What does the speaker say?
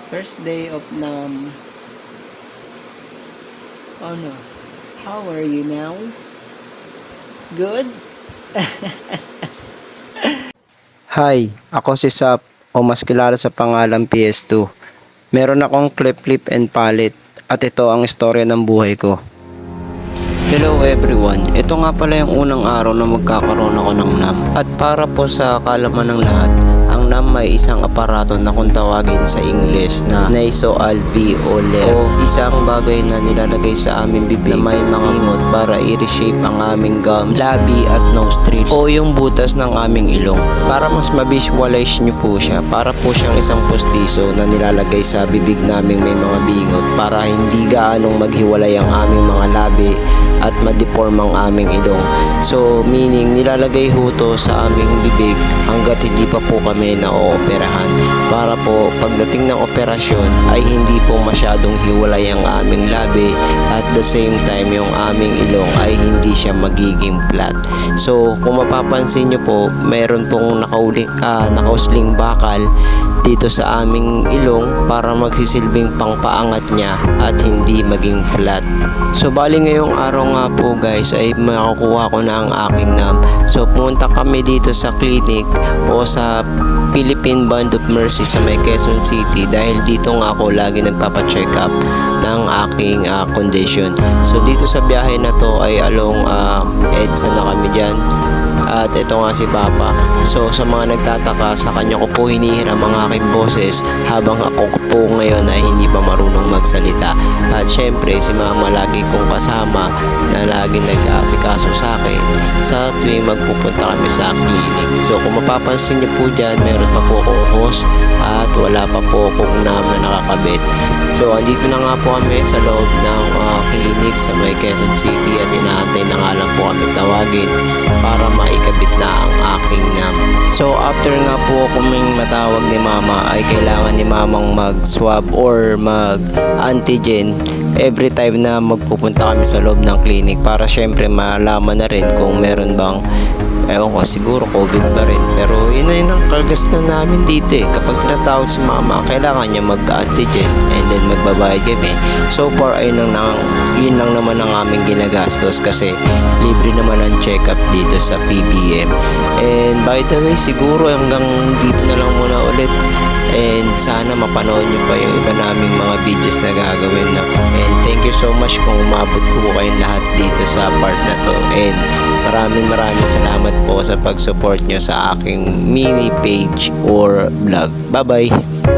First day of Oh no. How are you now? Good? Hi, ako si Sap o mas kilala sa pangalang PS2. Meron akong clip and palette at ito ang istorya ng buhay ko. Hello everyone, ito nga pala yung unang araw na magkakaroon ako ng NAM. At para po sa kalaman ng lahat, ang NAM may isang aparato na kung tawagin sa English na nasoalveolar o isang bagay na nilalagay sa aming bibig na may mga ngot para i-reshape ang aming gums, labi at nostrils o yung butas ng aming ilong. Para mas ma-visualize nyo po siya, para po siyang isang postiso na nilalagay sa bibig naming may mga bingot para hindi gaanong maghiwalay ang aming mga labi at ma-deform ang aming ilong. So meaning nilalagay ho to sa aming bibig hanggat hindi pa po kami na-ooperahan para po pagdating ng operasyon ay hindi po masyadong hiwalay ang aming labi at the same time yung aming ilong ay hindi siya magiging flat. So kung mapapansin nyo po, mayroon pong nakausling bakal dito sa aming ilong para magsisilbing pangpaangat niya at hindi maging flat. So bali ngayong araw nga po guys ay makakuha ko na ang aking NAM. So pumunta kami dito sa clinic o sa Philippine Band of Mercy sa may Quezon City dahil dito nga ako lagi nagpapacheck up ng aking condition. So dito sa biyahe na to ay along EDSA na kami dyan. At ito nga si Papa. So sa mga nagtataka, sa kanya ko po hinihiram ang aking boses habang ako po ngayon ay hindi pa marunong magsalita. At syempre si Mama lagi kong kasama na lagi nag-aasikaso sa akin sa tuwing magpupunta kami sa clinic. So kung mapapansin niyo po dyan, meron pa po akong host at wala pa po akong NAM na nakakabit. So andito na nga po kami sa loob ng clinic sa may Quezon City at inaantay na nga lang po kami tawagin para maikabit na ang aking NAM. So after nga po kaming matawag ni Mama ay kailangan ni Mamang mag-swab or mag-antigen every time na magpupunta kami sa loob ng clinic para syempre malaman na rin kung meron bang ewan ko, siguro COVID pa rin. Pero yun na yun ang kagastan namin dito eh. Kapag tinatawag si Mama, kailangan niya mag-antigen and then magbabayad kami. So far, yun lang naman ang aming ginagastos kasi libre naman ang check-up dito sa PBM. And by the way, siguro hanggang dito na lang muna ulit. And sana mapanood nyo pa yung iba naming mga videos na gagawin na. And thank you so much kung umabot po kayong lahat dito sa part na to. And maraming salamat po sa pag-support nyo sa aking mini page or vlog. Bye bye!